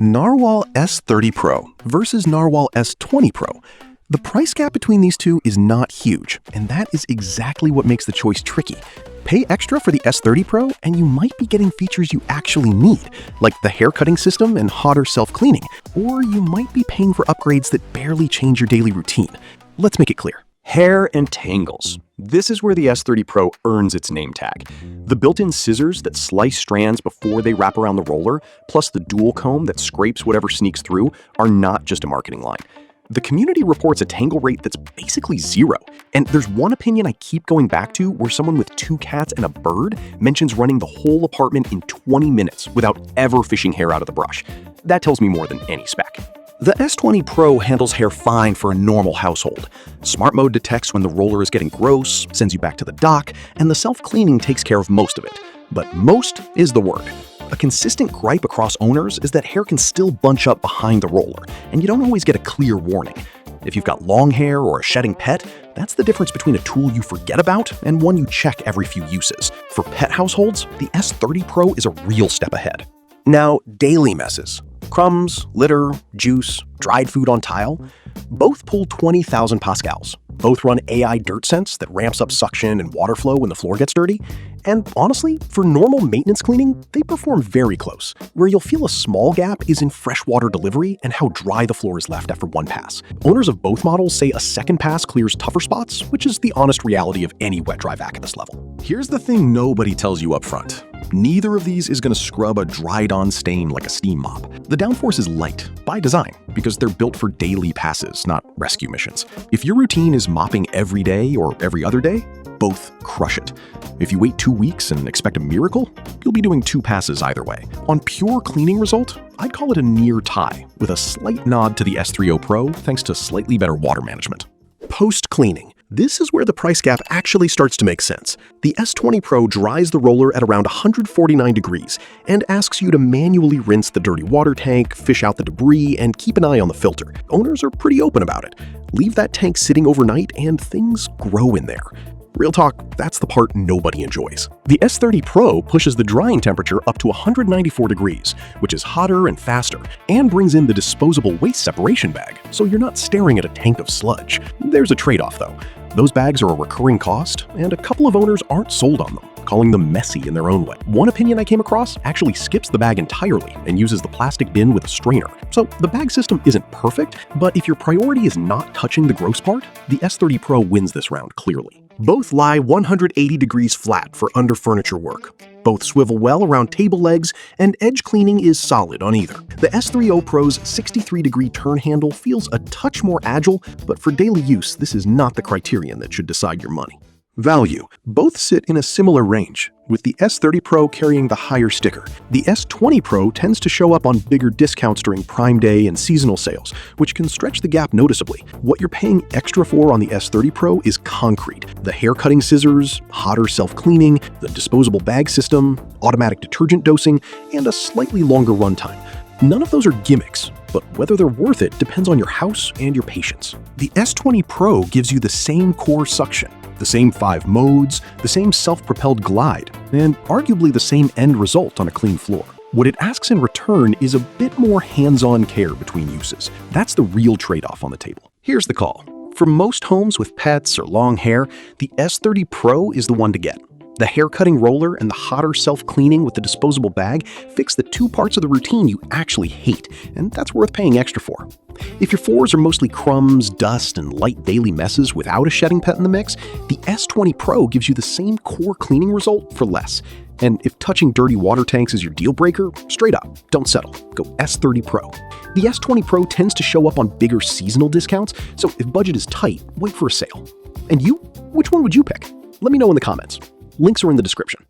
Narwal S30 Pro versus Narwal S20 Pro. The price gap between these two is not huge, and that is exactly what makes the choice tricky. Pay extra for the S30 Pro and you might be getting features you actually need, like the hair cutting system and hotter self-cleaning, or you might be paying for upgrades that barely change your daily routine. Let's make it clear. Hair and tangles. This is where the S30 Pro earns its name tag. The built-in scissors that slice strands before they wrap around the roller, plus the dual comb that scrapes whatever sneaks through, are not just a marketing line. The community reports a tangle rate that's basically zero. And there's one opinion I keep going back to where someone with 2 cats and a bird mentions running the whole apartment in 20 minutes without ever fishing hair out of the brush. That tells me more than any spec. The S20 Pro handles hair fine for a normal household. Smart Mode detects when the roller is getting gross, sends you back to the dock, and the self-cleaning takes care of most of it. But most is the word. A consistent gripe across owners is that hair can still bunch up behind the roller, and you don't always get a clear warning. If you've got long hair or a shedding pet, that's the difference between a tool you forget about and one you check every few uses. For pet households, the S30 Pro is a real step ahead. Now, daily messes. Crumbs, litter, juice, dried food on tile, both pull 20,000 pascals. Both run AI dirt sense that ramps up suction and water flow when the floor gets dirty. And honestly, for normal maintenance cleaning, they perform very close. Where you'll feel a small gap is in freshwater delivery and how dry the floor is left after one pass. Owners of both models say a second pass clears tougher spots, which is the honest reality of any wet-dry vac at this level. Here's the thing nobody tells you up front. Neither of these is going to scrub a dried-on stain like a steam mop. The downforce is light, by design, because they're built for daily passes, not rescue missions. If your routine is mopping every day or every other day, both crush it. If you wait 2 weeks and expect a miracle, you'll be doing 2 passes either way. On pure cleaning result, I'd call it a near tie, with a slight nod to the S30 Pro thanks to slightly better water management. Post-cleaning. This is where the price gap actually starts to make sense. The S20 Pro dries the roller at around 149 degrees and asks you to manually rinse the dirty water tank, fish out the debris, and keep an eye on the filter. Owners are pretty open about it. Leave that tank sitting overnight and things grow in there. Real talk, that's the part nobody enjoys. The S30 Pro pushes the drying temperature up to 194 degrees, which is hotter and faster, and brings in the disposable waste separation bag, so you're not staring at a tank of sludge. There's a trade-off though. Those bags are a recurring cost, and a couple of owners aren't sold on them, calling them messy in their own way. One opinion I came across actually skips the bag entirely and uses the plastic bin with a strainer. So the bag system isn't perfect, but if your priority is not touching the gross part, the S30 Pro wins this round clearly. Both lie 180 degrees flat for under furniture work. Both swivel well around table legs, and edge cleaning is solid on either. The S30 Pro's 63-degree turn handle feels a touch more agile, but for daily use, this is not the criterion that should decide your money. Value. Both sit in a similar range, with the S30 Pro carrying the higher sticker. The S20 Pro tends to show up on bigger discounts during Prime Day and seasonal sales, which can stretch the gap noticeably. What you're paying extra for on the S30 Pro is concrete. The hair cutting scissors, hotter self-cleaning, the disposable bag system, automatic detergent dosing, and a slightly longer runtime. None of those are gimmicks, but whether they're worth it depends on your house and your patience. The S20 Pro gives you the same core suction, the same 5 modes, the same self-propelled glide, and arguably the same end result on a clean floor. What it asks in return is a bit more hands-on care between uses. That's the real trade-off on the table. Here's the call. For most homes with pets or long hair, the S30 Pro is the one to get. The hair-cutting roller and the hotter self-cleaning with the disposable bag fix the 2 parts of the routine you actually hate, and that's worth paying extra for. If your floors are mostly crumbs, dust, and light daily messes without a shedding pet in the mix, the S20 Pro gives you the same core cleaning result for less. And if touching dirty water tanks is your deal breaker, straight up, don't settle. Go S30 Pro. The S20 Pro tends to show up on bigger seasonal discounts, so if budget is tight, wait for a sale. And you? Which one would you pick? Let me know in the comments. Links are in the description.